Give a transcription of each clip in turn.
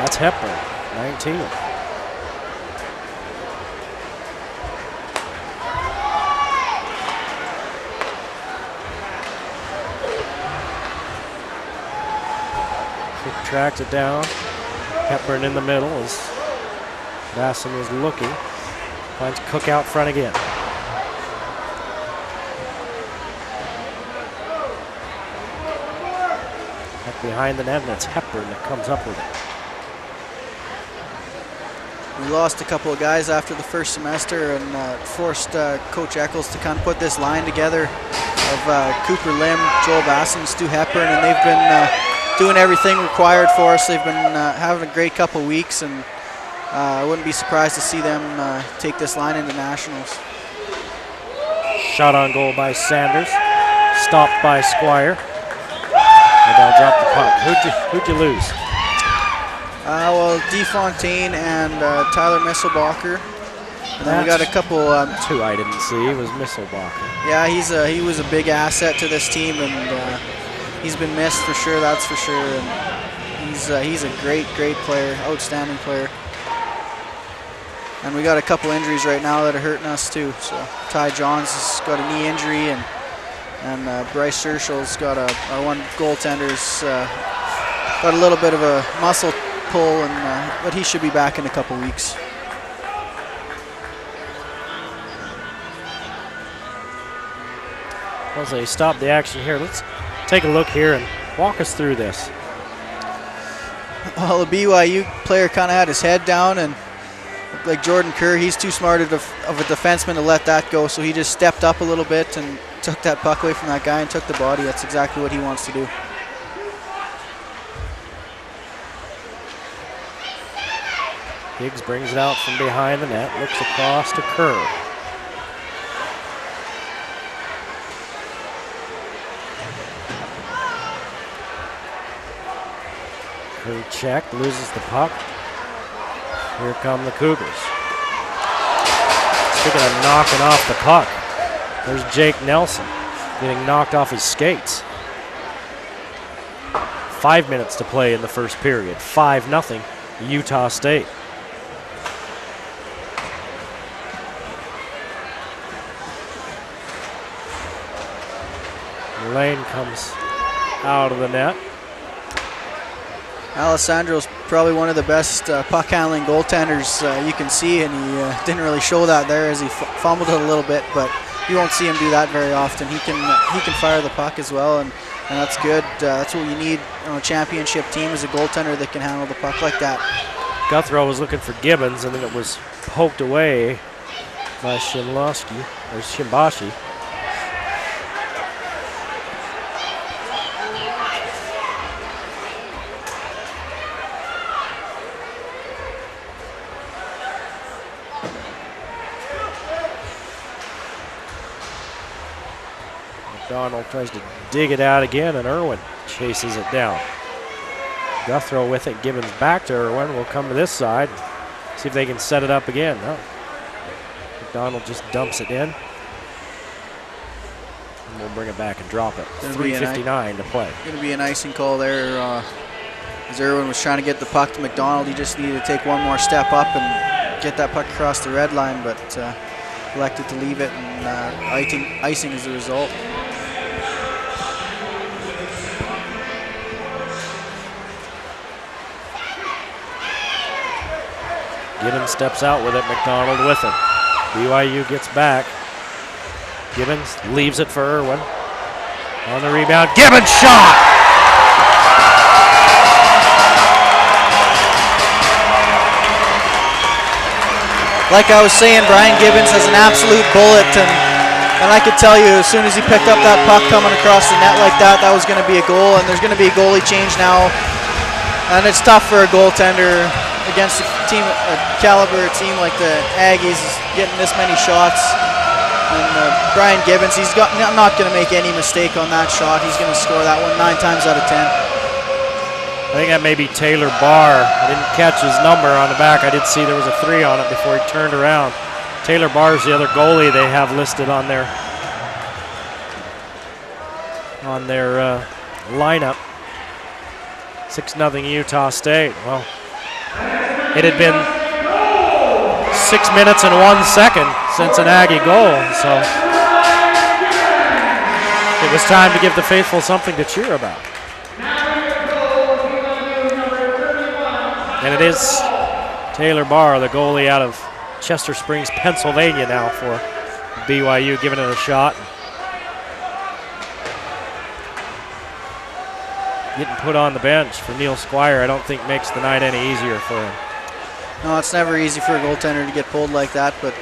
That's Hepburn, 19. Cook tracks it down. Hepburn in the middle as Basson is looking. Finds Cook out front again. Up behind the net, and it's Hepburn that comes up with it. We lost a couple of guys after the first semester and forced Coach Eccles to kind of put this line together of Cooper Lim, Joel Basson, Stu Hepburn, and they've been doing everything required for us. They've been having a great couple weeks, and I wouldn't be surprised to see them take this line into nationals. Shot on goal by Sanders, stopped by Squire. And they'll drop the puck. Who'd you lose? Well, DeFontaine and Tyler Misselbacher. And then we got a couple. Two I didn't see was Misselbacher. Yeah, he was a big asset to this team, and he's been missed for sure. That's for sure. And he's a great player, outstanding player. And we got a couple injuries right now that are hurting us too. So Ty Johns has got a knee injury, and Bryce Scherschel's got our one goaltender's got a little bit of a muscle pull, but he should be back in a couple weeks. Well, they stopped the action here. Let's take a look here and walk us through this. Well, the BYU player kind of had his head down, and like Jordan Kerr, he's too smart of a defenseman to let that go, so he just stepped up a little bit and took that puck away from that guy and took the body. That's exactly what he wants to do. Higgs brings it out from behind the net, looks across to Kerr. Kerr checked, loses the puck. Here come the Cougars. Speaking of knocking off the puck, there's Jake Nelson getting knocked off his skates. 5 minutes to play in the first period. 5-0 Utah State. Lane comes out of the net. Alessandro's probably one of the best puck handling goaltenders you can see, and he didn't really show that there as he fumbled it a little bit, but you won't see him do that very often. He can fire the puck as well, and that's good. That's what you need on a championship team, is a goaltender that can handle the puck like that. Guthrow was looking for Gibbons, and then it was poked away by Shimbashi. McDonald tries to dig it out again, and Irwin chases it down. Guthrow with it, Gibbons back to Irwin. We'll come to this side, see if they can set it up again. No. McDonald just dumps it in. And we'll bring it back and drop it. 3:59 to play. Going to be an icing call there. As Irwin was trying to get the puck to McDonald, he just needed to take one more step up and get that puck across the red line, but elected to leave it, and icing is the result. Gibbons steps out with it, McDonald with it. BYU gets back. Gibbons leaves it for Irwin. On the rebound, Gibbons shot! Like I was saying, Brian Gibbons has an absolute bullet, and I could tell you as soon as he picked up that puck coming across the net like that, that was going to be a goal, and there's going to be a goalie change now. And it's tough for a goaltender against a caliber team like the Aggies, getting this many shots. And Brian Gibbons, he's not going to make any mistake on that shot. He's going to score that one 9 times out of 10. I think that may be Taylor Barr. I didn't catch his number on the back. I did see there was a 3 on it before he turned around. Taylor Barr is the other goalie they have listed on their lineup. 6-0 Utah State. Well, It had been 6 minutes and 1 second since an Aggie goal, so it was time to give the faithful something to cheer about. And it is Taylor Barr, the goalie out of Chester Springs, Pennsylvania now for BYU, giving it a shot. Getting put on the bench for Neil Squire, I don't think makes the night any easier for him. No, it's never easy for a goaltender to get pulled like that, but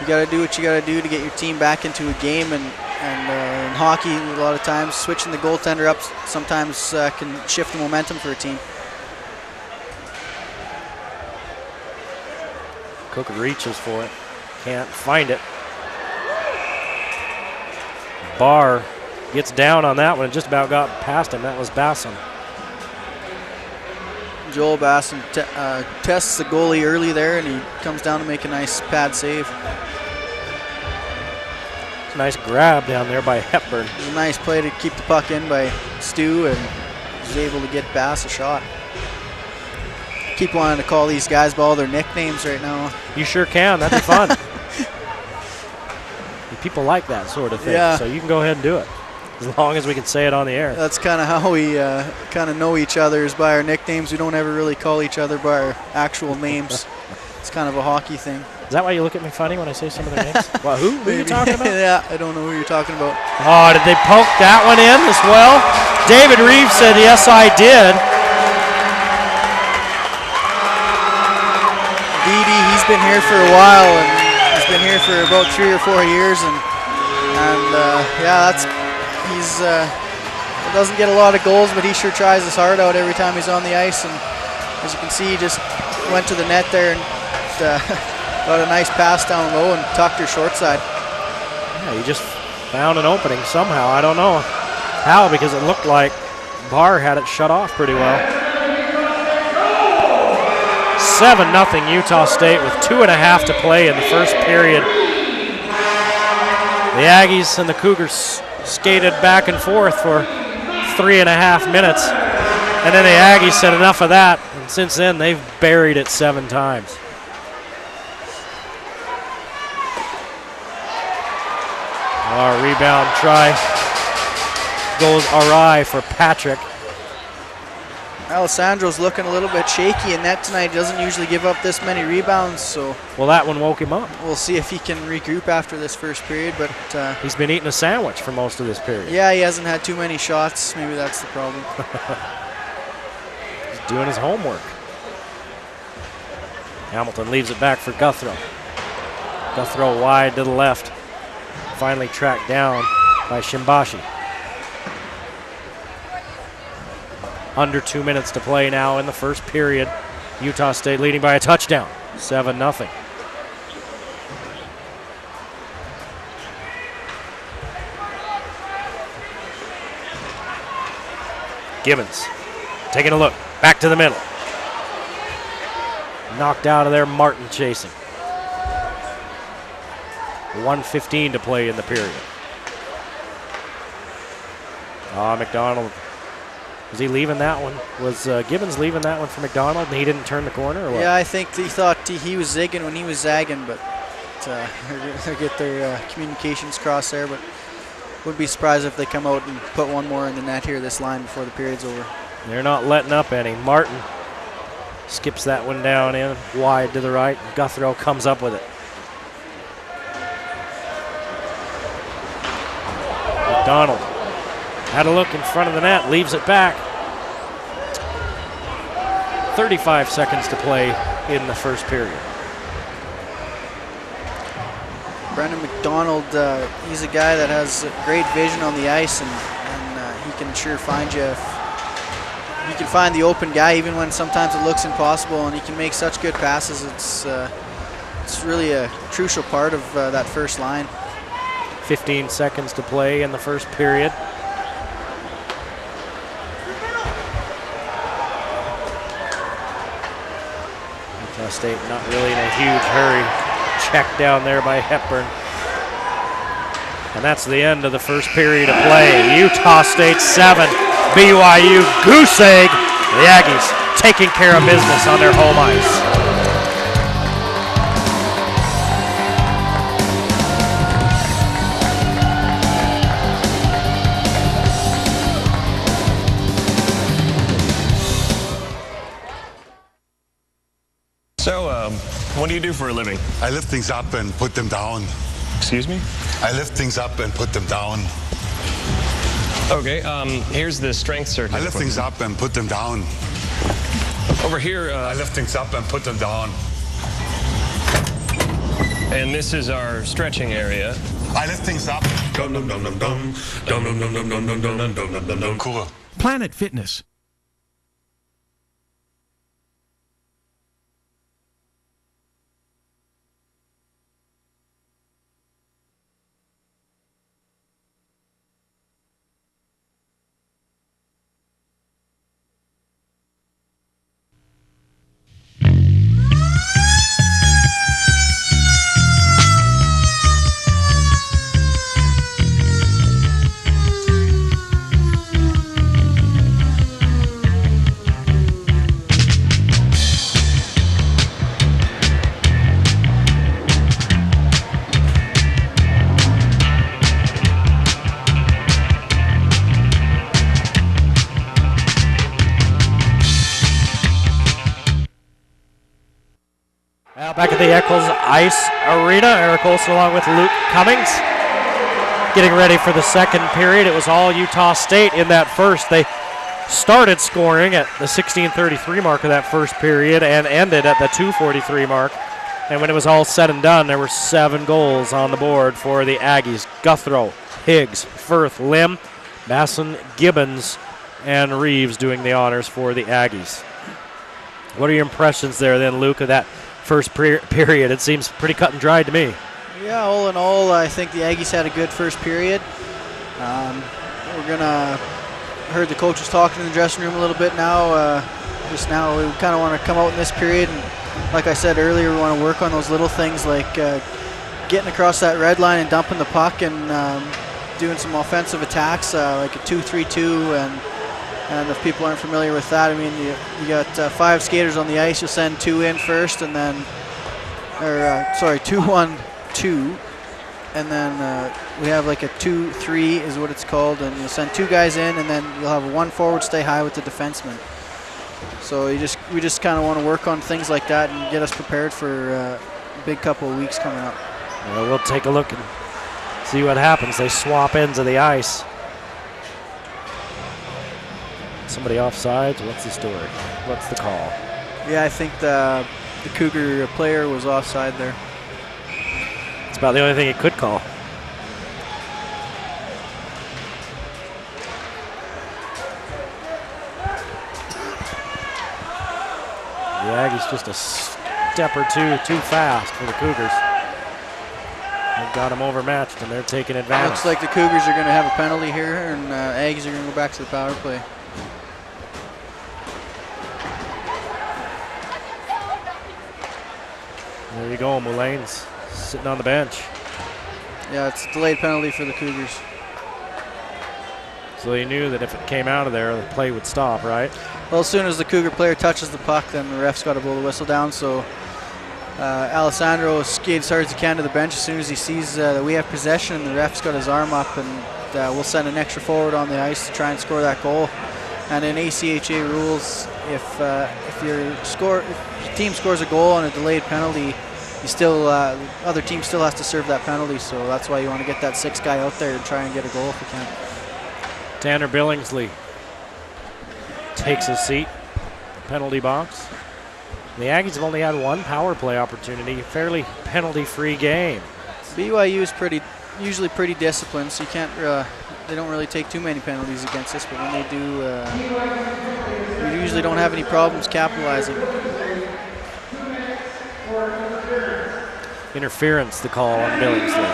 you got to do what you got to do to get your team back into a game. And in hockey, a lot of times switching the goaltender up sometimes can shift the momentum for a team. Cook reaches for it, can't find it. Barr gets down on that one and just about got past him. That was Bassam. Joel Bassam tests the goalie early there, and he comes down to make a nice pad save. It's a nice grab down there by Hepburn. It was a nice play to keep the puck in by Stu, and he's able to get Bass a shot. Keep wanting to call these guys by all their nicknames right now. You sure can. That'd be fun. People like that sort of thing, yeah. So you can go ahead and do it, as long as we can say it on the air. That's kind of how we kind of know each other, is by our nicknames. We don't ever really call each other by our actual names. It's kind of a hockey thing. Is that why you look at me funny when I say some of their names? Well, who are you talking about? Yeah, I don't know who you're talking about. Oh, did they poke that one in as well? David Reeves said, yes, I did. Didi, he's been here for a while, and he's been here for about 3 or 4 years, and yeah, he's doesn't get a lot of goals, but he sure tries his heart out every time he's on the ice. And as you can see, he just went to the net there and got a nice pass down low and tucked her short side. Yeah, he just found an opening somehow. I don't know how, because it looked like Barr had it shut off pretty well. 7-0 Utah State with 2.5 to play in the first period. The Aggies and the Cougars skated back and forth for 3.5 minutes. And then the Aggies said enough of that. And since then, they've buried it 7 times. Our rebound try goes awry for Patrick. Alessandro's looking a little bit shaky in net tonight. He doesn't usually give up this many rebounds, so well, that one woke him up. We'll see if he can regroup after this first period. But he's been eating a sandwich for most of this period. Yeah, he hasn't had too many shots. Maybe that's the problem. He's doing his homework. Hamilton leaves it back for Guthrow. Guthrow wide to the left. Finally tracked down by Shimbashi. Under 2 minutes to play now in the first period. Utah State leading by a touchdown, 7-0. Gibbons taking a look, back to the middle. Knocked out of there, Martin chasing. 1:15 to play in the period. McDonald. Was he leaving that one? Was Gibbons leaving that one for McDonald and he didn't turn the corner, or what? Yeah, I think he thought he was zigging when he was zagging, but they get their communications crossed there. But wouldn't be surprised if they come out and put one more in the net here, this line, before the period's over. They're not letting up any. Martin skips that one down in, wide to the right. Guthrow comes up with it. McDonald had a look in front of the net, leaves it back. 35 seconds to play in the first period. Brendan McDonald, he's a guy that has great vision on the ice, and he can sure find you. He can find the open guy even when sometimes it looks impossible, and he can make such good passes. It's really a crucial part of that first line. 15 seconds to play in the first period. Utah State not really in a huge hurry. Check down there by Hepburn. And that's the end of the first period of play. Utah State 7, BYU goose egg. The Aggies taking care of business on their home ice. So, what do you do for a living? I lift things up and put them down. Excuse me? I lift things up and put them down. Okay, here's the strength certificate. I lift things up and put them down. Over here, I lift things up and put them down. and this is our stretching area. I lift things up. Cool. Planet Fitness. Back at the Eccles Ice Arena, Eric Olson along with Luke Cummings getting ready for the second period. It was all Utah State in that first. They started scoring at the 16:33 mark of that first period and ended at the 2:43 mark. And when it was all said and done, there were 7 goals on the board for the Aggies. Guthrow, Higgs, Firth, Lim, Masson, Gibbons, and Reeves doing the honors for the Aggies. What are your impressions there then, Luke, of that first period? It seems pretty cut and dried to me. Yeah, all in all, I think the Aggies had a good first period. Heard the coaches talking in the dressing room a little bit now. Just now, we kind of want to come out in this period, and like I said earlier, we want to work on those little things like getting across that red line and dumping the puck and doing some offensive attacks like a 2-3-2 and if people aren't familiar with that, I mean, you got 5 skaters on the ice. You'll send 2 in first, and then, 2-1-2, and then we have like a 2-3 is what it's called, and you'll send 2 guys in, and then you'll have 1 forward stay high with the defenseman. So we just kind of want to work on things like that and get us prepared for a big couple of weeks coming up. Well, we'll take a look and see what happens. They swap ends of the ice. Somebody offsides. What's the story? What's the call? Yeah, I think the Cougar player was offside there. It's about the only thing he could call. The Aggies just a step or two too fast for the Cougars. They've got them overmatched, and they're taking advantage. Looks like the Cougars are going to have a penalty here, and Aggies are going to go back to the power play. There you go, Mulane's sitting on the bench. Yeah, it's a delayed penalty for the Cougars. So he knew that if it came out of there, the play would stop, right? Well, as soon as the Cougar player touches the puck, then the ref's got to blow the whistle down. So Alessandro skates as hard as he can to the bench as soon as he sees that we have possession. The ref's got his arm up, and we'll send an extra forward on the ice to try and score that goal. And in ACHA rules, if your team scores a goal on a delayed penalty, the other team still has to serve that penalty. So that's why you want to get that 6th guy out there and try and get a goal if you can. Tanner Billingsley takes his seat, penalty box. The Aggies have only had 1 power play opportunity, fairly penalty-free game. BYU is usually pretty disciplined, so you can't. They don't really take too many penalties against us, but when they do, we usually don't have any problems capitalizing. Interference, the call on Billingsley.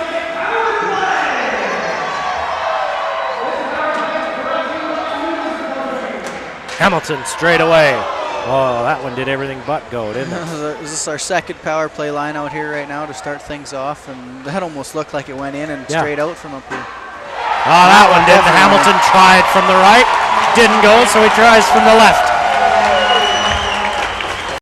Hamilton straight away. Oh, that one did everything but go, didn't it? This is our 2nd power play line out here right now to start things off, and that almost looked like it went in and straight out from up here. Oh, that one didn't. Hamilton tried from the right. Didn't go, so he tries from the left.